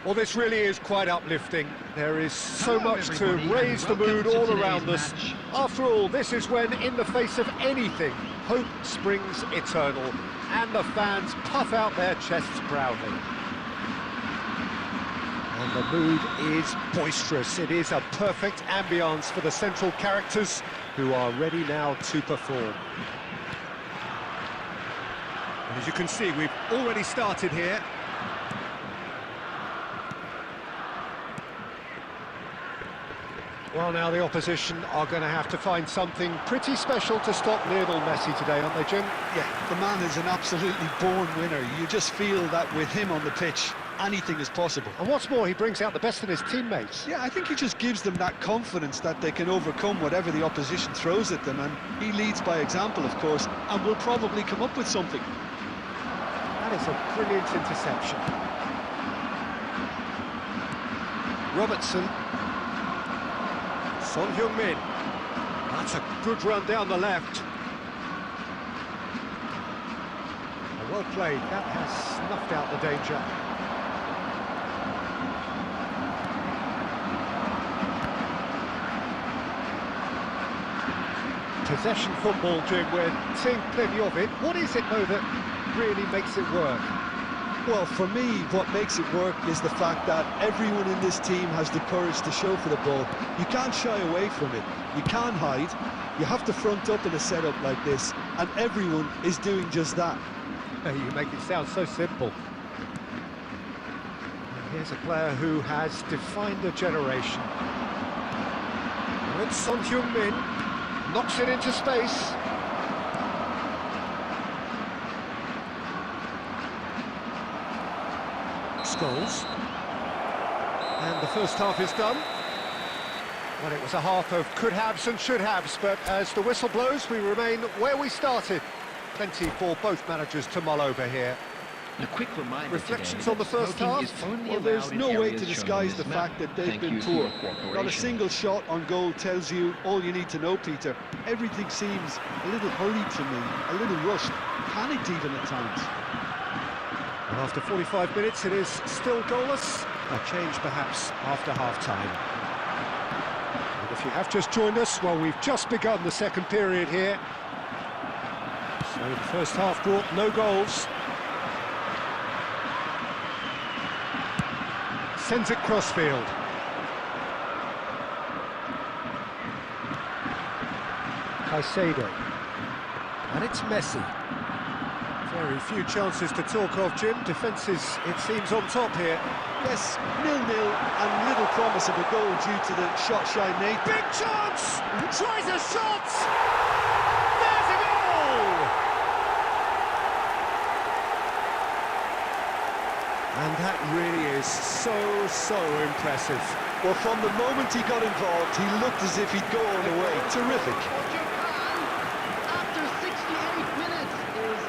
Well, this really is quite uplifting. There is so much to raise the mood all around us. After all, this is when, in the face of anything, hope springs eternal, and the fans puff out their chests proudly. And the mood is boisterous. It is a perfect ambience for the central characters, who are ready now to perform. And as you can see, we've already started here. Well, now the opposition are going to have to find something pretty special to stop Lionel Messi today, aren't they, Jim? Yeah, the man is an absolutely born winner. You just feel that with him on the pitch, anything is possible. And what's more, he brings out the best in his teammates. Yeah, I think he just gives them that confidence that they can overcome whatever the opposition throws at them, and he leads by example, of course, and will probably come up with something. That is a brilliant interception. Robertson. Son Heung-min. That's a good run down the left. Well played. That has snuffed out the danger. Possession football, Jim, we're seeing plenty of it. What is it, though, that really makes it work? Well, for me, what makes it work is the fact that everyone in this team has the courage to show for the ball. You can't shy away from it. You can't hide. You have to front up in a setup like this, and everyone is doing just that. You make it sound so simple. And here's a player who has defined a generation. And it's Son Heung-min, knocks it into space. Goals. And the first half is done. Well, it was a half of could-haves and should-haves, but as the whistle blows, we remain where we started. Plenty for both managers to mull over here. A quick reminder. Reflections on the first half? Well, there's no way to disguise the fact that they've been poor. Not a single shot on goal tells you all you need to know, Peter. Everything seems a little hurried to me, a little rushed, panicked even at times. And after 45 minutes, it is still goalless. A change, perhaps, after half-time. And if you have just joined us, well, we've just begun the second period here. So the first half brought no goals. Sends it crossfield. Caicedo. And it's Messi. Very few chances to talk of, Jim. Defences, it seems, on top here. Yes, 0-0 and little promise of a goal due to the shot-shy nature. Big chance! Tries a shot! There's a goal! And that really is so impressive. Well, from the moment he got involved, he looked as if he'd go all the way. Terrific. After 68 minutes is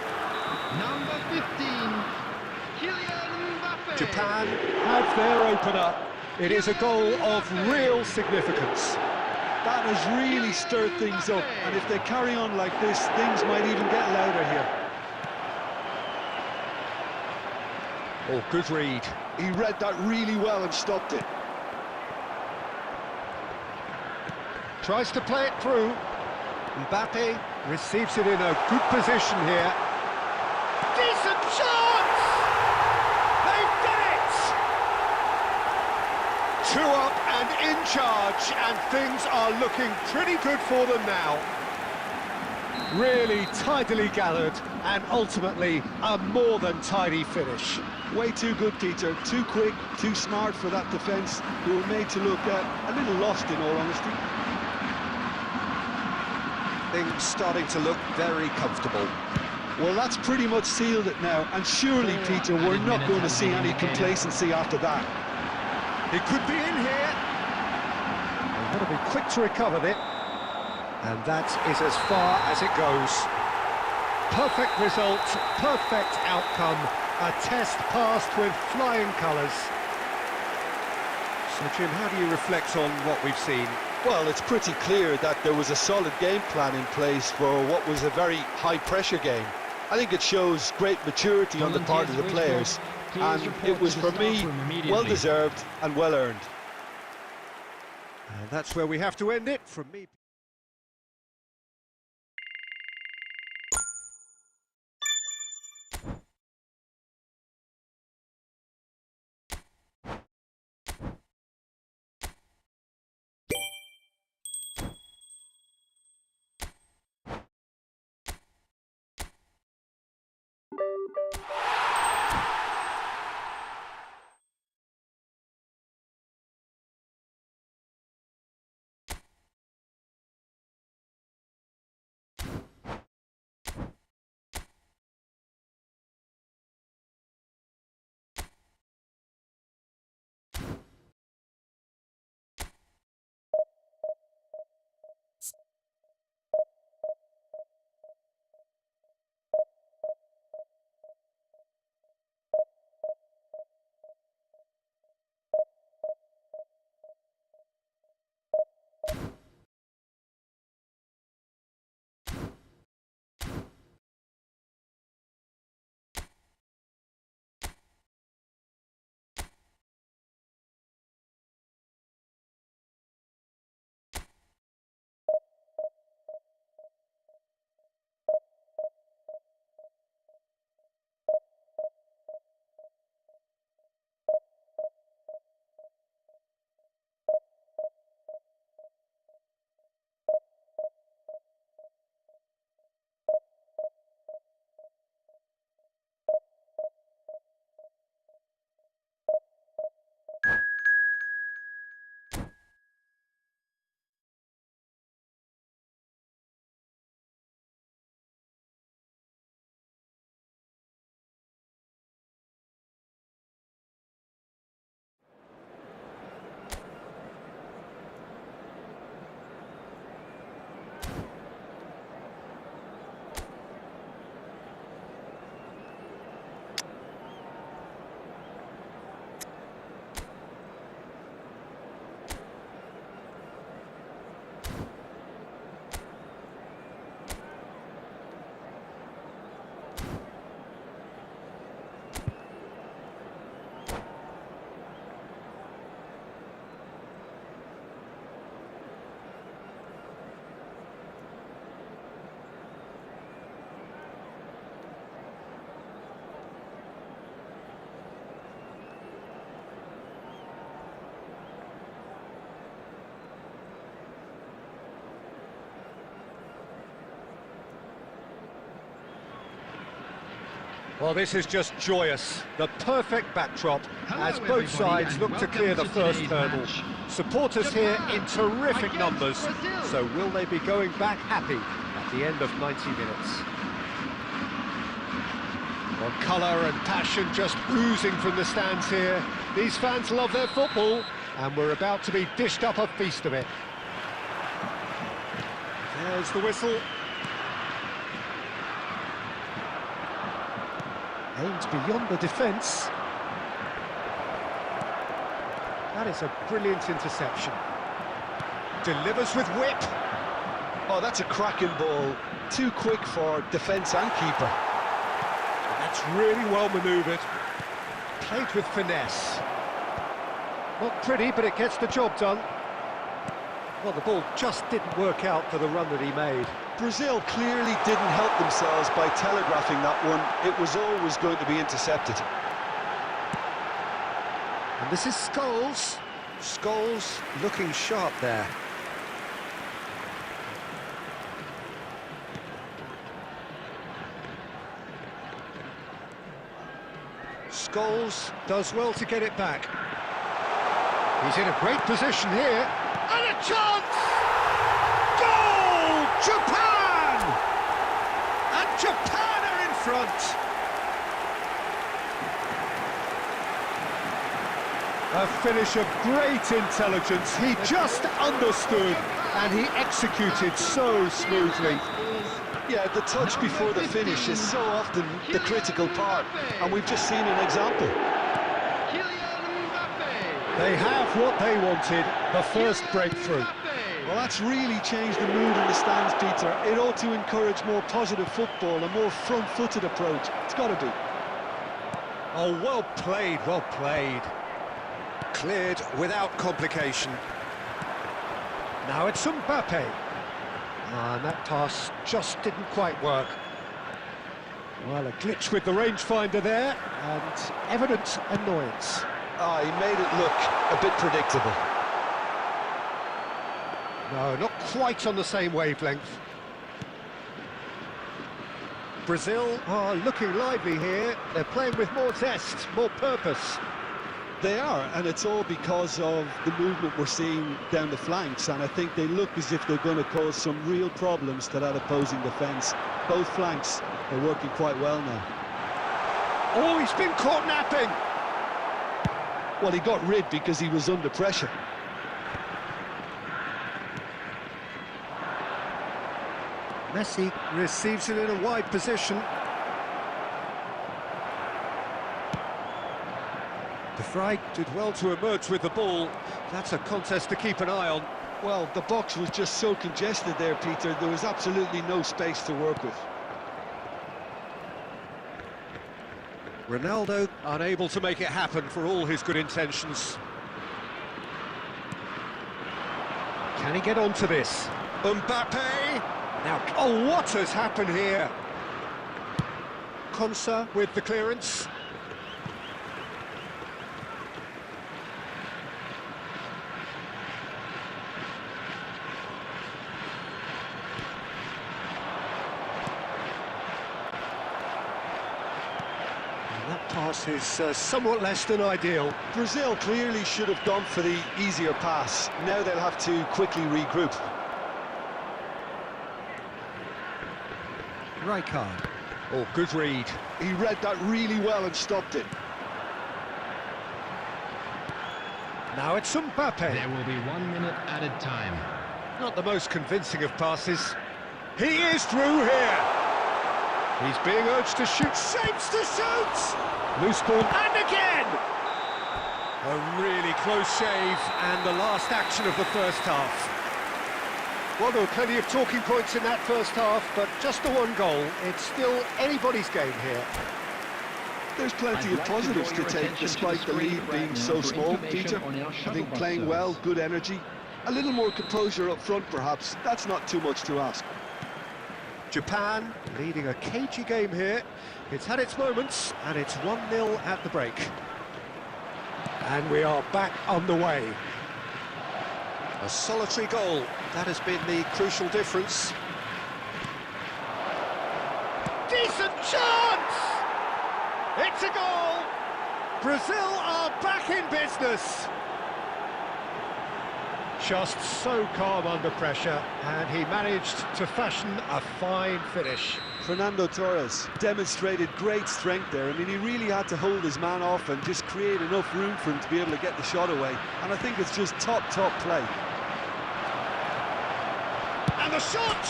number 15, Kylian Mbappe. Japan have their opener. It is a goal of real significance. That has really stirred things up, and if they carry on like this, things might even get louder here. Oh, good read. He read that really well and stopped it. Tries to play it through. Mbappe receives it in a good position here. Decent chance! They've done it! 2 up and in charge, and things are looking pretty good for them now. Really tidily gathered, and ultimately a more than tidy finish. Way too good, Peter. Too quick, too smart for that defence, who were made to look a little lost, in all honesty. Things starting to look very comfortable. Well, that's pretty much sealed it now, and surely, Peter, we're not going to see any complacency after that. It could be in here. They've got to be quick to recover it. And that is as far as it goes. Perfect result, perfect outcome. A test passed with flying colours. So, Jim, how do you reflect on what we've seen? Well, it's pretty clear that there was a solid game plan in place for what was a very high-pressure game. I think it shows great maturity on the part of the players, and it was, for me, well-deserved and well-earned. And that's where we have to end it. From me. Well, this is just joyous. The perfect backdrop as Hello, both everybody, sides and look to clear the welcome to first today's hurdle. match. Supporters here in terrific against numbers. Brazil. So will they be going back happy at the end of 90 minutes? Well, colour and passion just oozing from the stands here. These fans love their football, and we're about to be dished up a feast of it. There's the whistle. Aimed beyond the defence. That is a brilliant interception. Delivers with whip. Oh, that's a cracking ball. Too quick for defence and keeper. That's really well manoeuvred. Played with finesse. Not pretty, but it gets the job done. Well, the ball just didn't work out for the run that he made. Brazil clearly didn't help themselves by telegraphing that one. It was always going to be intercepted. And this is Scholes. Scholes looking sharp there. Scholes does well to get it back. He's in a great position here. And a chance! Goal! Japan! And Japan are in front. A finish of great intelligence. He just understood and he executed so smoothly. Yeah, the touch before the finish is so often the critical part, and we've just seen an example. They have what they wanted, the first breakthrough. Well, that's really changed the mood in the stands, Peter. It ought to encourage more positive football, a more front-footed approach. It's got to be. Oh, well played, well played. Cleared without complication. Now it's Mbappe. And that pass just didn't quite work. Well, a glitch with the rangefinder there, and evident annoyance. Ah, he made it look a bit predictable. No, not quite on the same wavelength. Brazil are looking lively here. They're playing with more zest, more purpose. They are, and it's all because of the movement we're seeing down the flanks, and I think they look as if they're going to cause some real problems to that opposing defence. Both flanks are working quite well now. Oh, he's been caught napping! Well, he got rid because he was under pressure. Messi receives it in a wide position. De Vrij did well to emerge with the ball. That's a contest to keep an eye on. Well, the box was just so congested there, Peter. There was absolutely no space to work with. Ronaldo unable to make it happen for all his good intentions. Can he get onto this? Mbappe! Now, oh, what has happened here? Konsa with the clearance. That pass is somewhat less than ideal. Brazil clearly should have gone for the easier pass. Now they'll have to quickly regroup. Rijkaard. Oh, good read. He read that really well and stopped it. Now it's Mbappe. There will be 1 minute added time. Not the most convincing of passes. He is through here. He's being urged to shoot. Shapes to shoot! Loose ball, and again! A really close shave, and the last action of the first half. Well, there were plenty of talking points in that first half, but just the one goal. It's still anybody's game here. There's plenty of positives to take, despite the lead being so small, Peter. I think playing well, good energy. A little more composure up front, perhaps. That's not too much to ask. Japan leading a cagey game here. It's had its moments, and it's 1-0 at the break. And we are back underway. A solitary goal, that has been the crucial difference. Decent chance! It's a goal! Brazil are back in business. Just so calm under pressure, and he managed to fashion a fine finish. Fernando Torres demonstrated great strength there. I mean, he really had to hold his man off and just create enough room for him to be able to get the shot away. And I think it's just top play. And the shot!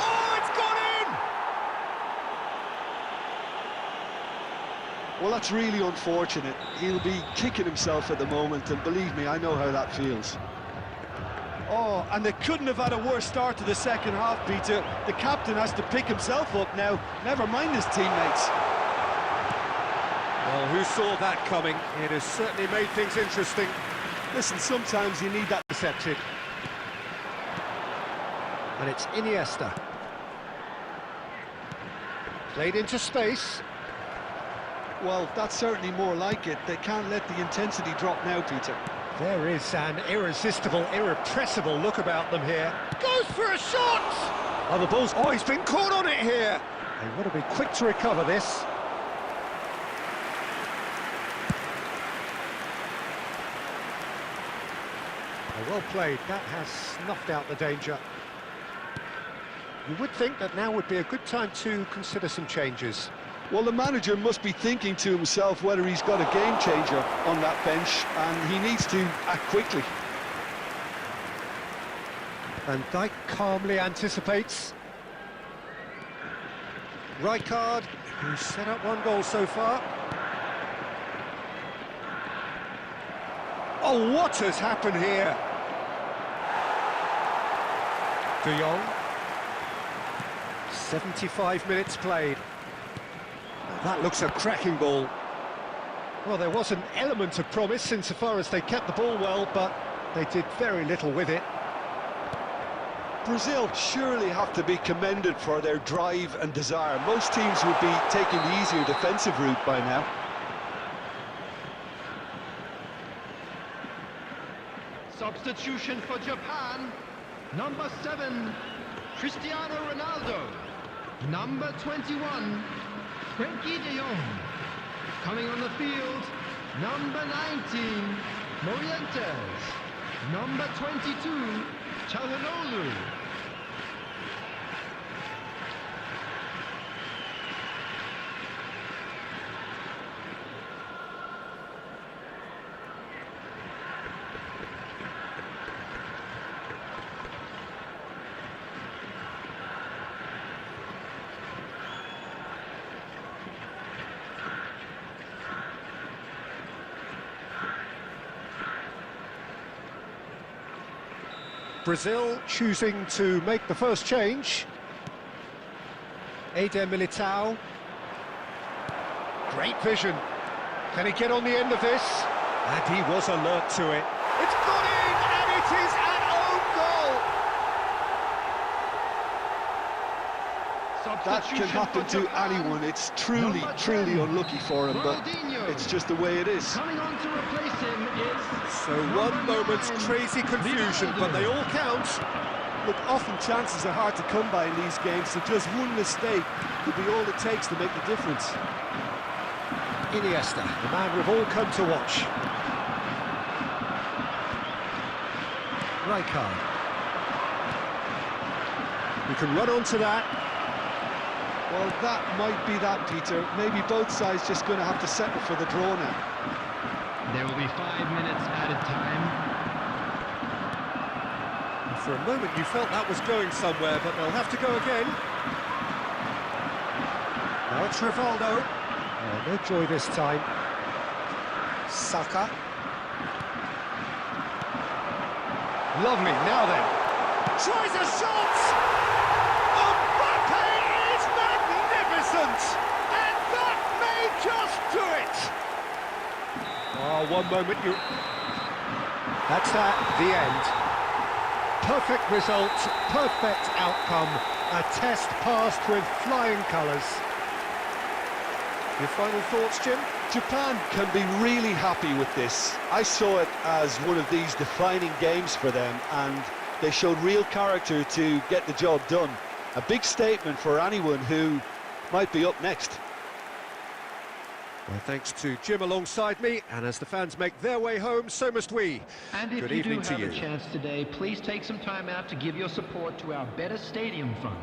Oh, it's gone in! Well, that's really unfortunate. He'll be kicking himself at the moment, and believe me, I know how that feels. Oh, and they couldn't have had a worse start to the second half, Peter. The captain has to pick himself up now, never mind his teammates. Well, who saw that coming? It has certainly made things interesting. Listen, sometimes you need that. Intercepted. And it's Iniesta. Played into space. Well, that's certainly more like it. They can't let the intensity drop now, Peter. There is an irresistible, irrepressible look about them here. Goes for a shot! Oh, the ball's... Oh, he's been caught on it here! They want to be quick to recover this. Oh, well played. That has snuffed out the danger. You would think that now would be a good time to consider some changes. Well, the manager must be thinking to himself whether he's got a game changer on that bench, and he needs to act quickly. Van Dijk calmly anticipates. Rijkaard, who's set up one goal so far. Oh, what has happened here? De Jong. 75 minutes played. That looks a cracking ball. Well, there was an element of promise insofar as they kept the ball well, but they did very little with it. Brazil surely have to be commended for their drive and desire. Most teams would be taking the easier defensive route by now. Substitution for Japan. Number 7, Cristiano Ronaldo. Number 21, Frankie de Jong. Coming on the field, number 19, Morientes. Number 22, Çalhanoğlu. Brazil choosing to make the first change. Eder Militao. Great vision. Can he get on the end of this? And he was alert to it. It's gone in, and it is an own goal! That can happen to anyone. It's truly unlucky for him, but it's just the way it is. Coming on to replace him is... So one moment's crazy confusion, but they all count. Look, often chances are hard to come by in these games, so just one mistake could be all it takes to make the difference. Iniesta, the man we've all come to watch. Rijkaard. You can run onto that. Well, that might be that, Peter. Maybe both sides just going to have to settle for the draw now. There will be 5 minutes added time. For a moment you felt that was going somewhere, but they'll have to go again. Now it's Rivaldo. Oh, no joy this time. Saka. Lovely, now then. Tries a shot! Mbappe is magnificent! And that may just do it! Oh, one moment you... That's that, the end. Perfect result, perfect outcome. A test passed with flying colours. Your final thoughts, Jim? Japan can be really happy with this. I saw it as one of these defining games for them, and they showed real character to get the job done. A big statement for anyone who might be up next. Well, thanks to Jim alongside me, and as the fans make their way home, so must we. And if Good you do evening to have you. a chance today, please take some time out to give your support to our Better Stadium Fund.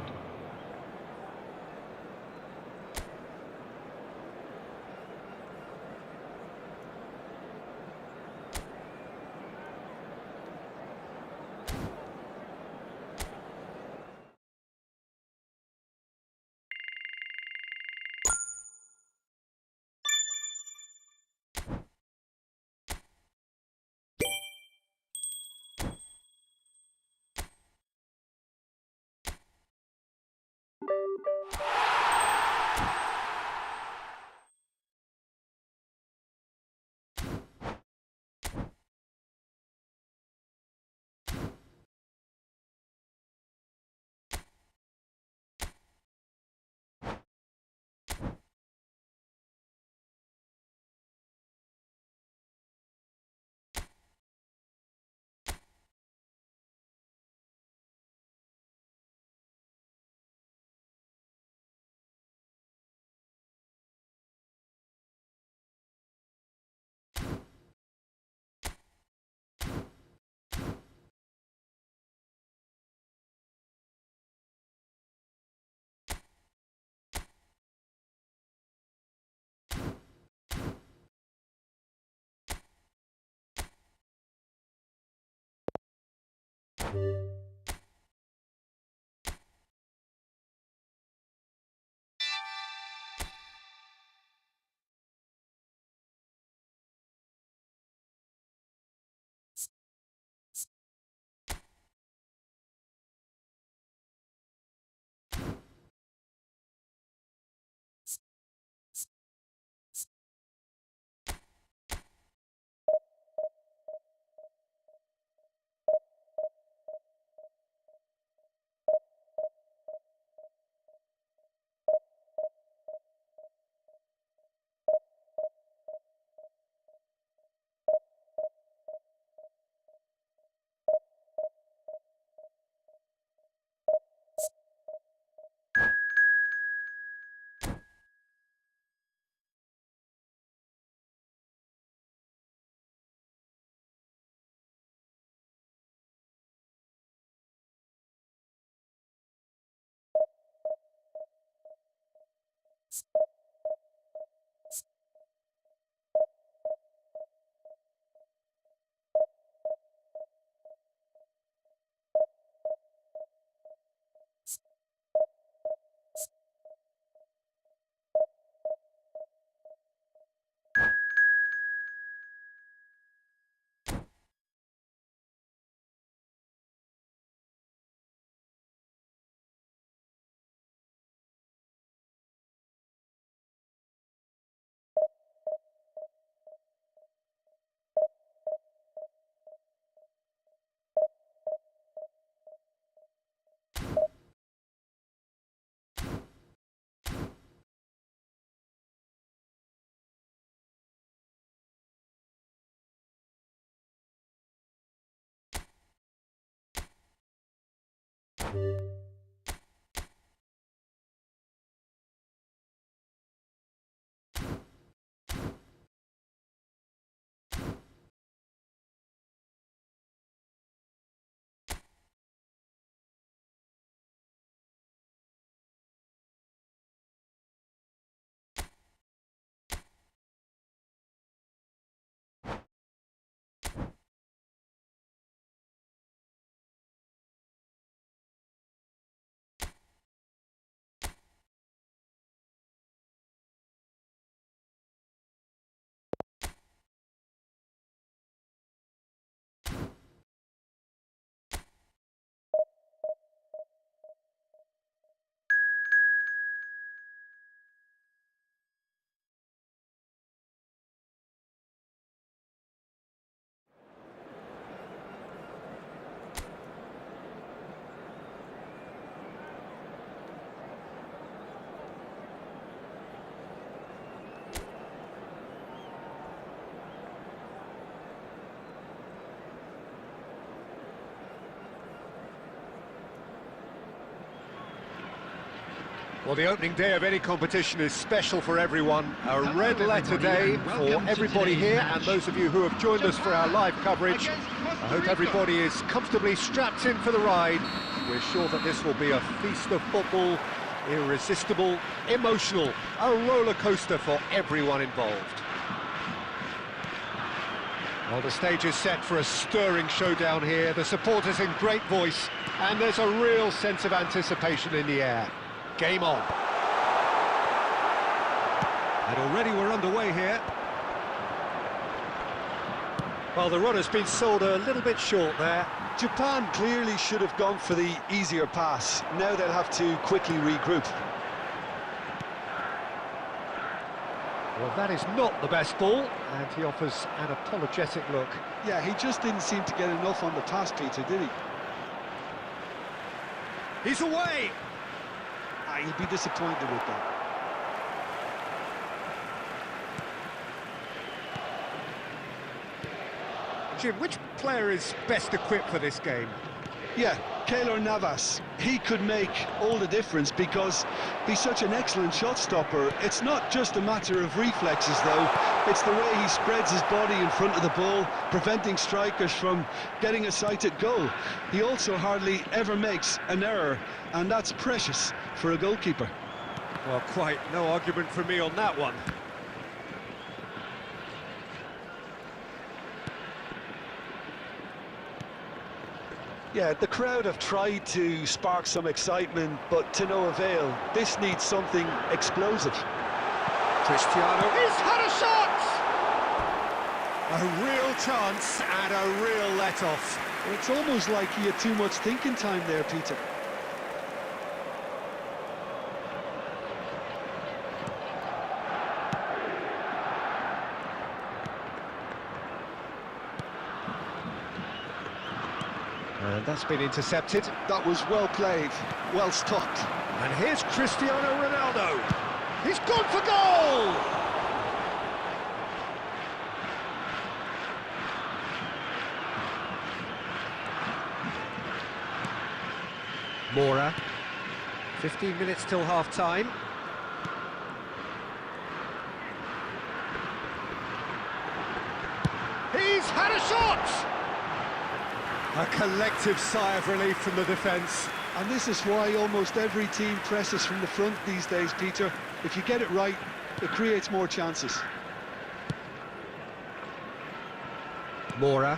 Well, the opening day of any competition is special for everyone. A red letter day for everybody here, and those of you who have joined us for our live coverage. I hope everybody is comfortably strapped in for the ride. We're sure that this will be a feast of football, irresistible, emotional, a roller coaster for everyone involved. Well, the stage is set for a stirring showdown here. The supporters in great voice, and there's a real sense of anticipation in the air. Game on. And already we're underway here. Well, the run has been sold a little bit short there. Japan clearly should have gone for the easier pass. Now they'll have to quickly regroup. Well, that is not the best ball, and he offers an apologetic look. Yeah, he just didn't seem to get enough on the pass, Peter, did he? He's away! He'll be disappointed with that. Jim, which player is best equipped for this game? Yeah, Keylor Navas. He could make all the difference because he's such an excellent shot stopper. It's not just a matter of reflexes, though. It's the way he spreads his body in front of the ball, preventing strikers from getting a sighted goal. He also hardly ever makes an error, and that's precious for a goalkeeper. Well, quite no argument from me on that one. Yeah, the crowd have tried to spark some excitement, but to no avail. This needs something explosive. Cristiano, he's had a shot! A real chance and a real let-off. It's almost like he had too much thinking time there, Peter. And that's been intercepted. That was well played, well stopped. And here's Cristiano Ronaldo. He's gone for goal! Mora. 15 minutes till half-time. He's had a shot! A collective sigh of relief from the defence. And this is why almost every team presses from the front these days, Peter. If you get it right, it creates more chances. Mora.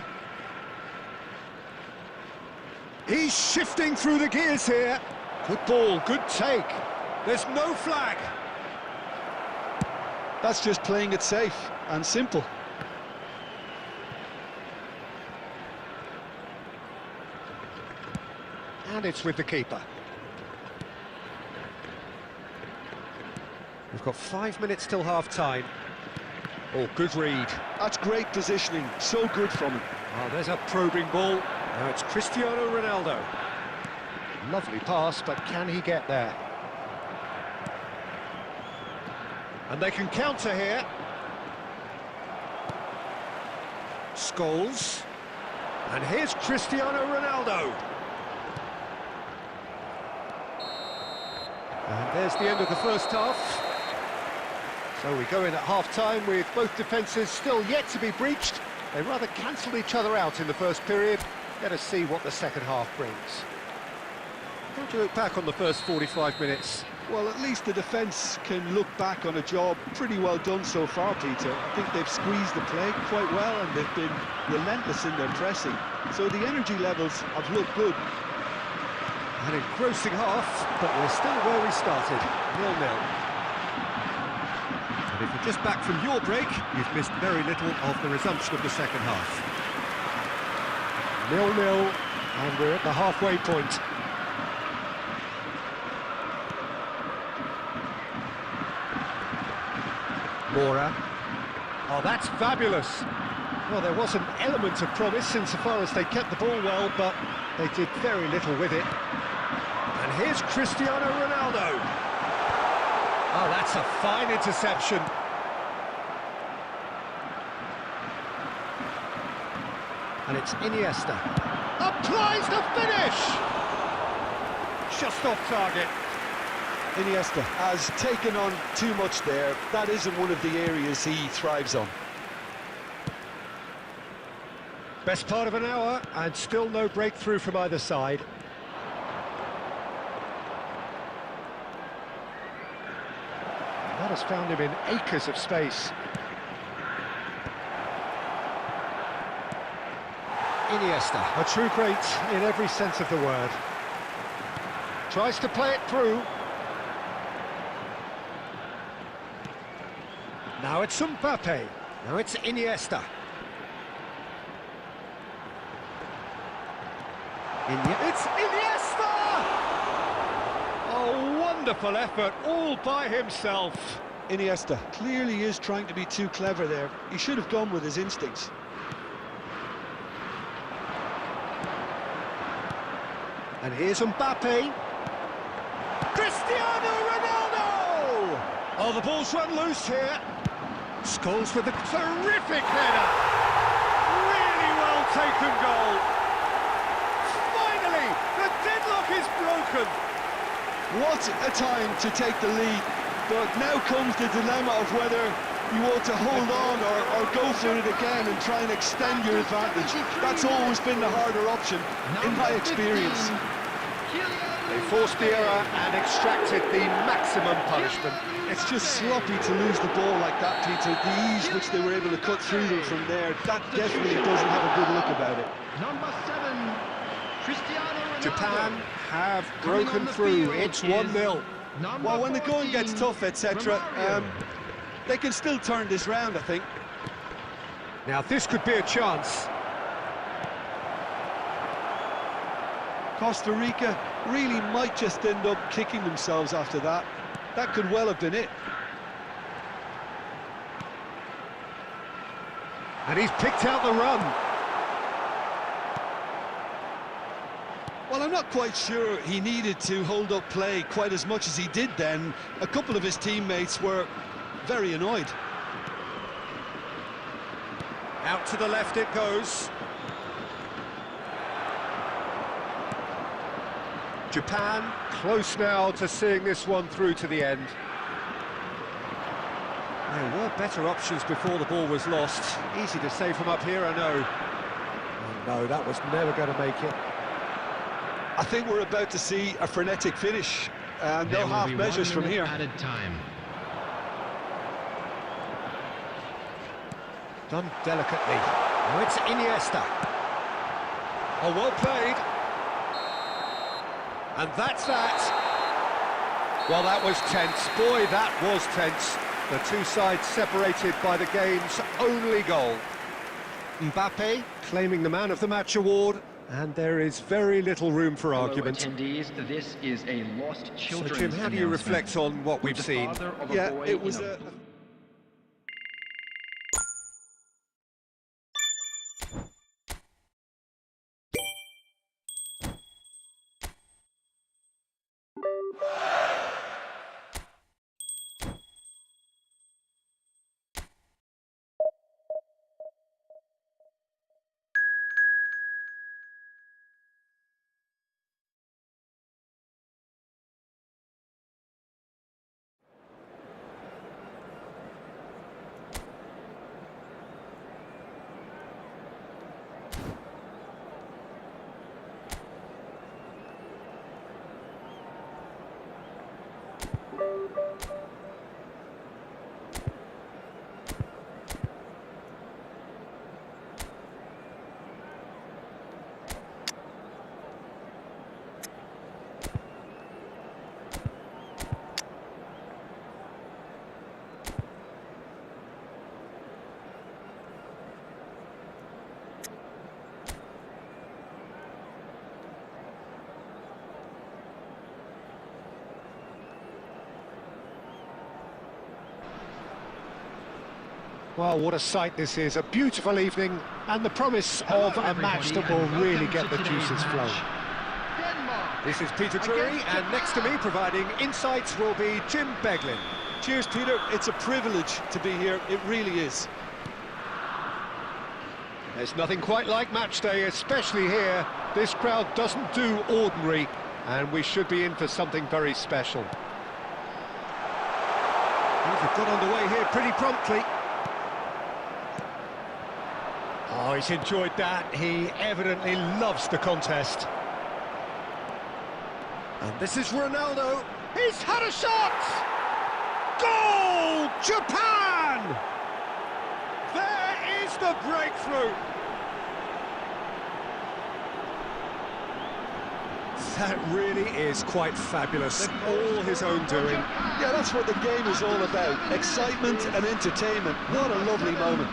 He's shifting through the gears here. Good ball, good take. There's no flag. That's just playing it safe and simple. And it's with the keeper. We've got 5 minutes till half-time. Oh, good read. That's great positioning, so good from him. Oh, there's a probing ball. Now it's Cristiano Ronaldo. Lovely pass, but can he get there? And they can counter here. Scholes. And here's Cristiano Ronaldo. And there's the end of the first half. So we go in at half-time with both defences still yet to be breached. They rather cancelled each other out in the first period. Let us see what the second half brings. How do you look back on the first 45 minutes? Well, at least the defence can look back on a job pretty well done so far, Peter. I think they've squeezed the play quite well and they've been relentless in their pressing. So the energy levels have looked good. An engrossing half, but we're still where we started, 0-0. And if you're just back from your break, you've missed very little of the resumption of the second half. 0-0, and we're at the halfway point. Mora. Oh, that's fabulous. Well, there was an element of promise insofar as they kept the ball well, but they did very little with it. And here's Cristiano Ronaldo. Oh, that's a fine interception. And it's Iniesta. Applies the finish! Just off target. Iniesta has taken on too much there. That isn't one of the areas he thrives on. Best part of an hour, and still no breakthrough from either side. That has found him in acres of space. Iniesta, a true great in every sense of the word. Tries to play it through. Now it's Mbappe. Now it's Iniesta. It's Iniesta! Oh, wonderful effort, all by himself. Iniesta clearly is trying to be too clever there. He should have gone with his instincts. And here's Mbappe. Cristiano Ronaldo! Oh, the ball's run loose here. Scholes with a terrific header. Really well taken goal. Finally, the deadlock is broken. What a time to take the lead. But now comes the dilemma of whether you want to hold on or go for it again and try and extend your advantage. That's always been the harder option, in my experience. They forced the error and extracted the maximum punishment. It's just sloppy to lose the ball like that, Peter. The ease which they were able to cut through them from there, that definitely doesn't have a good look about it. Number 7, Cristiano Ronaldo. Japan have broken through. It's 1-0. Well, when the going gets tough, etc., they can still turn this round, I think. Now this could be a chance. Costa Rica really might just end up kicking themselves after that. That could well have been it. And he's picked out the run. Well, I'm not quite sure he needed to hold up play quite as much as he did then. A couple of his teammates were very annoyed. Out to the left it goes. Japan close now to seeing this one through to the end. There were better options before the ball was lost. Easy to say from up here, I know. Oh, no, that was never going to make it. I think we're about to see a frenetic finish, and no half measures from here. Added time. Done delicately. Now it's Iniesta. Oh, well played. And that's that. Well, that was tense. Boy, that was tense. The two sides separated by the game's only goal. Mbappe claiming the Man of the Match award, and there is very little room for argument. Attendees, this is a lost children's So, Jim, how do you reflect on what we've seen? Yeah, it was a... Well, what a sight this is. A beautiful evening and the promise of a match that will really get the juices flowing. This is Peter Drury, and next to me providing insights will be Jim Beglin. Cheers, Peter. It's a privilege to be here. It really is. There's nothing quite like match day, especially here. This crowd doesn't do ordinary, and we should be in for something very special. they've got underway here pretty promptly. Oh, he's enjoyed that. He evidently loves the contest. And this is Ronaldo. He's had a shot! Goal! Japan! There is the breakthrough. That really is quite fabulous. All his own doing. Yeah, that's what the game is all about. Excitement and entertainment. What a lovely moment.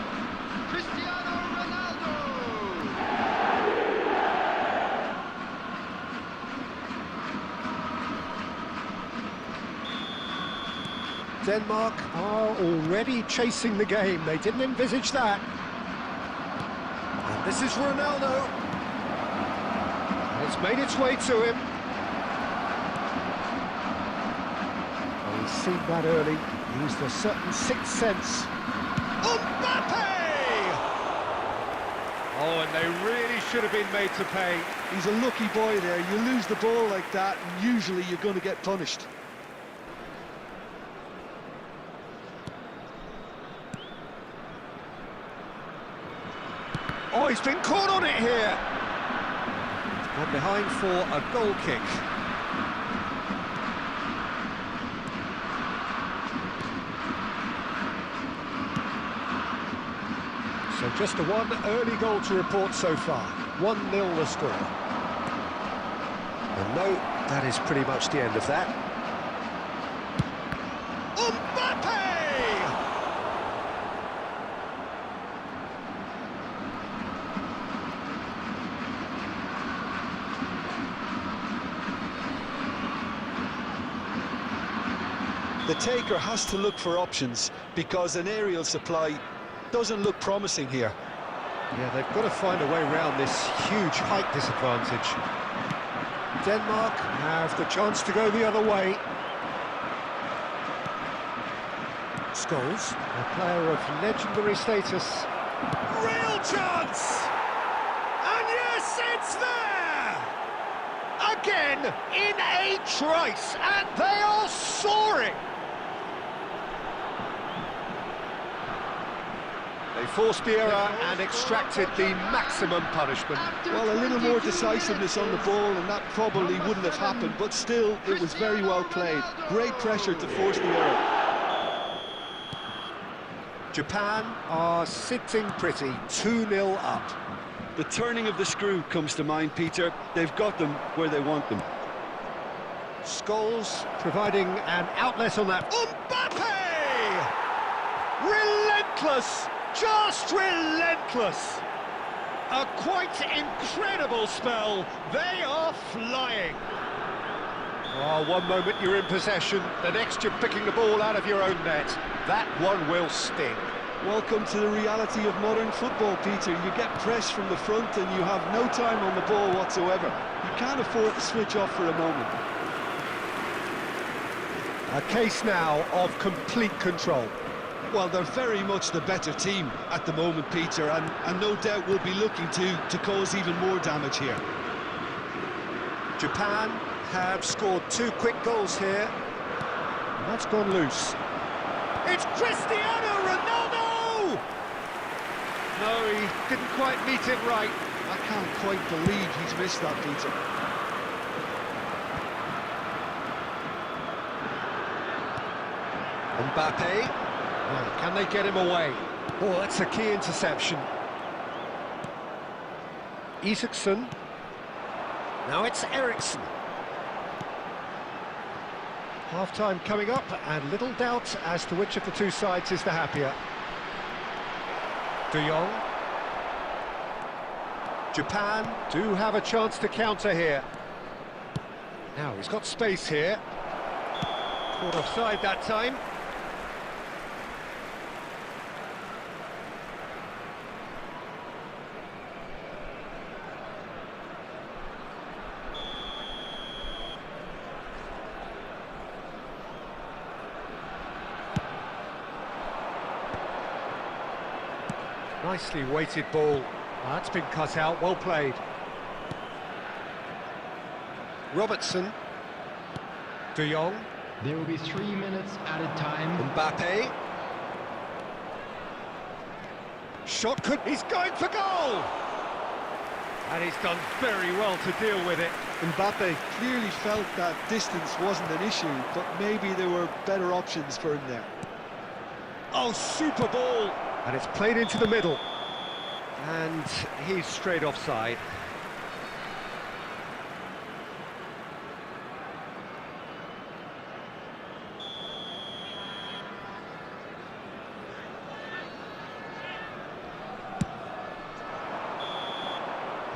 Denmark are already chasing the game. They didn't envisage that. And this is Ronaldo. It's made its way to him. Well, he's seen that early. Used a certain sixth sense. Mbappe! Oh, and they really should have been made to pay. He's a lucky boy there. You lose the ball like that, and usually you're going to get punished. Oh, he's been caught on it here. And behind for a goal kick. So just a one early goal to report so far. 1-0 the score. And no, that is pretty much the end of that. Mbappe! The taker has to look for options because an aerial supply doesn't look promising here. Yeah, they've got to find a way around this huge height disadvantage. Denmark have the chance to go the other way. Scholes, a player of legendary status. Real chance! And yes, it's there! Again, in a trice, and they are soaring! They forced the error and extracted the maximum punishment. Well, a little more decisiveness on the ball and that probably wouldn't have happened, but still, it was very well played. Great pressure to force the error. Japan are sitting pretty, 2-0 up. The turning of the screw comes to mind, Peter. They've got them where they want them. Scholes providing an outlet on that. Mbappe! Relentless! Just relentless! A quite incredible spell. They are flying. Oh, one moment you're in possession, the next you're picking the ball out of your own net. That one will sting. Welcome to the reality of modern football, Peter. You get pressed from the front and you have no time on the ball whatsoever. You can't afford to switch off for a moment. A case now of complete control. Well, they're very much the better team at the moment, Peter, and no doubt will be looking to cause even more damage here. Japan have scored 2 quick goals here. And that's gone loose. It's Cristiano Ronaldo! No, he didn't quite meet it right. I can't quite believe he's missed that, Peter. Mbappe. Well, can they get him away? Oh, that's a key interception. Isaacson. Now it's Eriksson. Half-time coming up, and little doubt as to which of the two sides is the happier. De Jong. Japan do have a chance to counter here. Now he's got space here. Caught offside that time. Nicely weighted ball. That's been cut out, well played. Robertson. De Jong. There will be 3 minutes added time. Mbappe. Shot could... He's going for goal! And he's done very well to deal with it. Mbappe clearly felt that distance wasn't an issue, but maybe there were better options for him there. Oh, super ball! And it's played into the middle. And he's straight offside.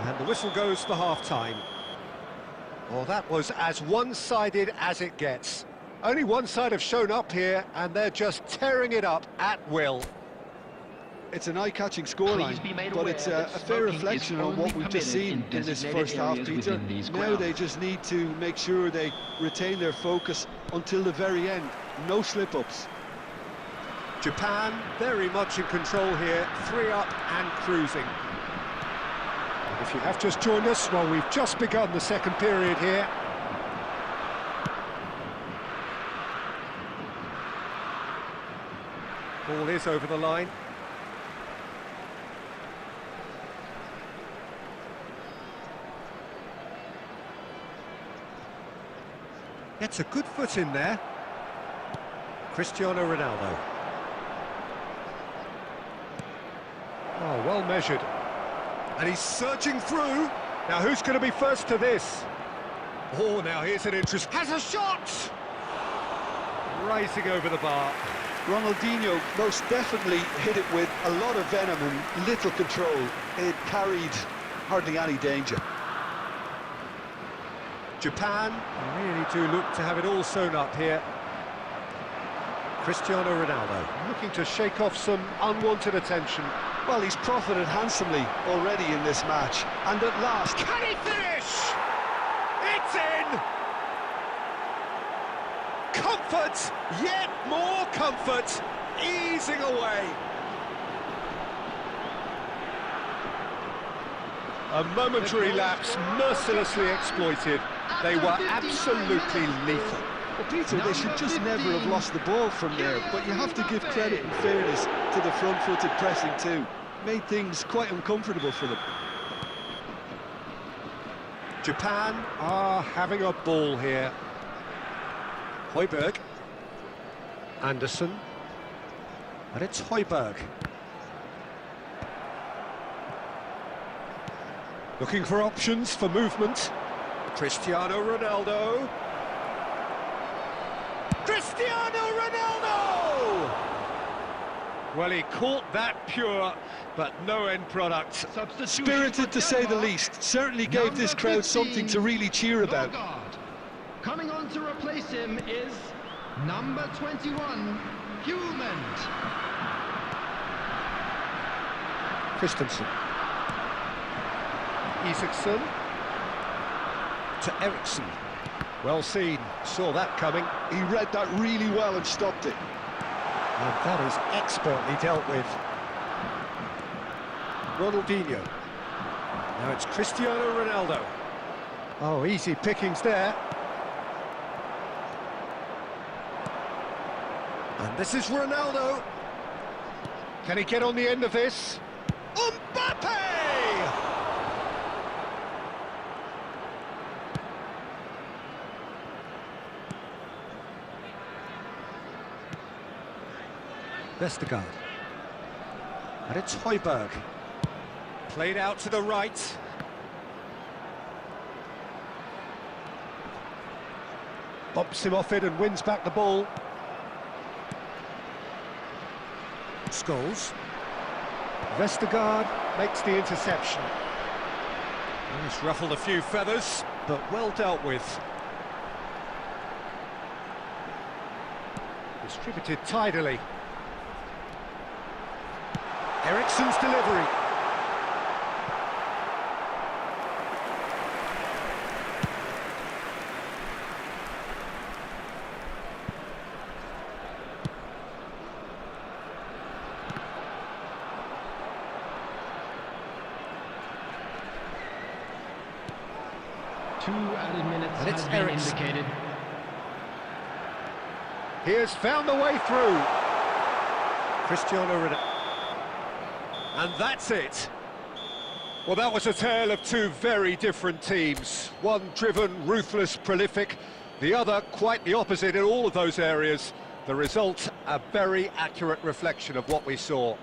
And the whistle goes for half-time. Well, that was as one-sided as it gets. Only one side have shown up here, and they're just tearing it up at will. It's an eye-catching scoreline, but it's a fair reflection on what we've just seen in this first half, Peter. Now they just need to make sure they retain their focus until the very end. No slip-ups. Japan very much in control here, 3 up and cruising. If you have just joined us, well, we've just begun the second period here. Ball is over the line. Gets a good foot in there. Cristiano Ronaldo. Oh, well measured. And he's surging through. Now, who's going to be first to this? Oh, now here's an interest. Has a shot! Rising over the bar. Ronaldinho most definitely hit it with a lot of venom and little control. It carried hardly any danger. Japan really do look to have it all sewn up here. Cristiano Ronaldo looking to shake off some unwanted attention. Well, he's profited handsomely already in this match, and at last... Can he finish? It's in! Comfort, yet more comfort, easing away. A momentary lapse, mercilessly exploited. They were absolutely lethal. Well, Peter, they should just never have lost the ball from there, but you have to give credit and fairness to the front-footed pressing too. Made things quite uncomfortable for them. Japan are having a ball here. Højbjerg. Anderson. And it's Højbjerg. Looking for options for movement. Cristiano Ronaldo. Cristiano Ronaldo! Well, he caught that pure, but no end product. Spirited to say the least. Certainly gave this crowd something to really cheer about. Coming on to replace him is number 21, Human. Christensen. Isaacson. To Eriksson. Well seen, saw that coming. He read that really well and stopped it. And that is expertly dealt with. Ronaldinho. Now it's Cristiano Ronaldo. Oh, easy pickings there. And this is Ronaldo. Can he get on the end of this? Mbappe! Vestergaard. And it's Højbjerg. Played out to the right. Bumps him off it and wins back the ball. Scholes. Vestergaard makes the interception. He's ruffled a few feathers, but well dealt with. Distributed tidily. Eriksson's delivery. Two added minutes And it's has been Eriksson. indicated. He has found the way through. Cristiano Ronaldo. And that's it. Well, that was a tale of two very different teams. One driven, ruthless, prolific. The other quite the opposite in all of those areas. The result, a very accurate reflection of what we saw.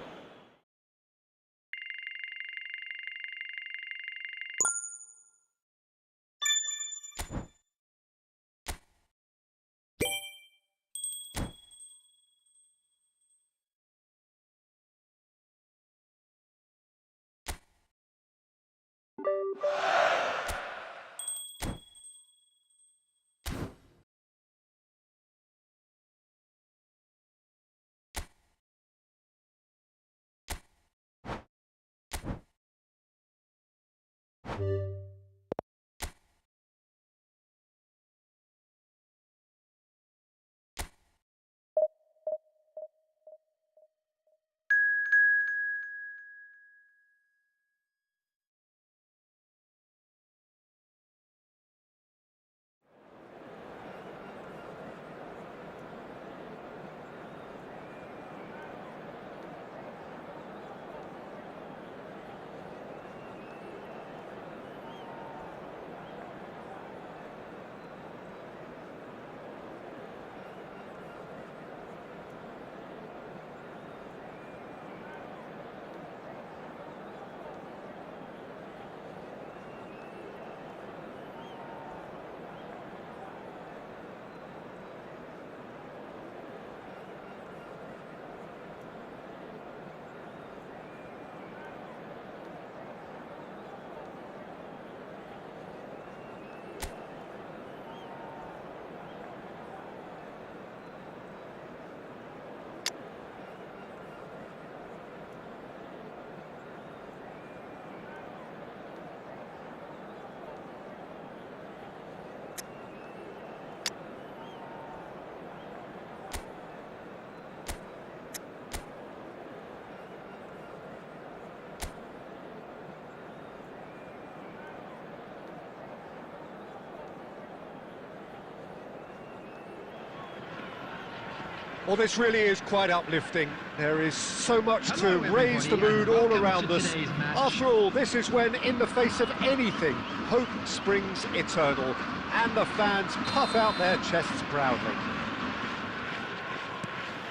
Well, this really is quite uplifting. There is so much to raise the mood all around us. After all, this is when, in the face of anything, hope springs eternal, and the fans puff out their chests proudly.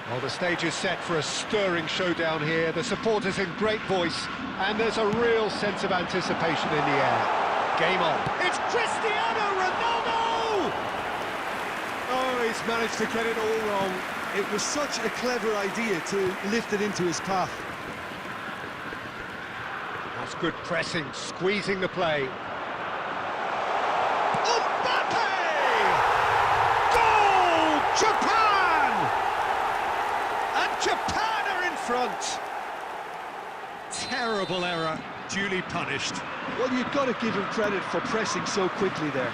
Well, the stage is set for a stirring showdown here. The supporters in great voice, and there's a real sense of anticipation in the air. Game on. It's Cristiano Ronaldo! Oh, he's managed to get it all wrong. It was such a clever idea to lift it into his path. That's good pressing, squeezing the play. Mbappe! Goal! Japan! And Japan are in front. Terrible error, duly punished. Well, you've got to give him credit for pressing so quickly there.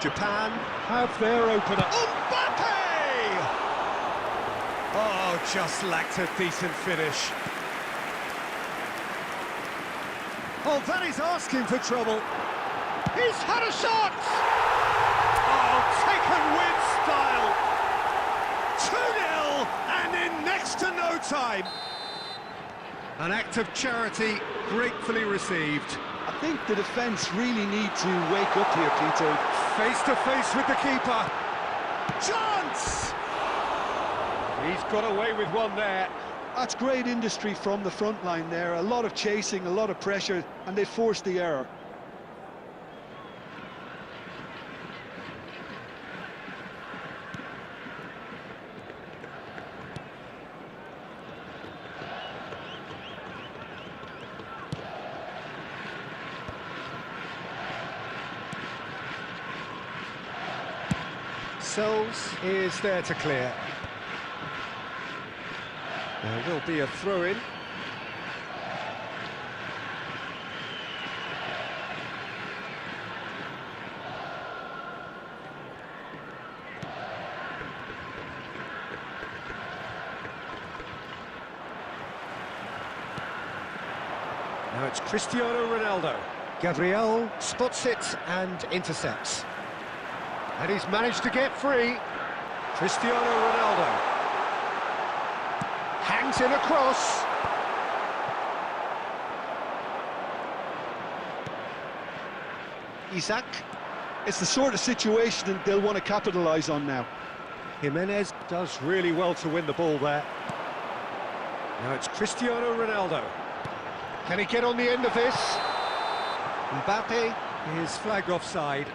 Japan have their opener. Mbappe! Oh, just lacked a decent finish. Oh, that is asking for trouble. He's had a shot! Oh, taken with style. 2-0, and in next to no time. An act of charity gratefully received. I think the defence really need to wake up here, Peter. Face to face with the keeper. Chance! He's got away with one there. That's great industry from the front line there. A lot of chasing, a lot of pressure, and they forced the error. Sells is there to clear. There will be a throw-in. Now it's Cristiano Ronaldo. Gabriel spots it and intercepts. And he's managed to get free. Cristiano Ronaldo. Hangs in a cross. Isaac. It's the sort of situation that they'll want to capitalise on now. Jimenez does really well to win the ball there. Now it's Cristiano Ronaldo. Can he get on the end of this? Mbappe is flagged offside.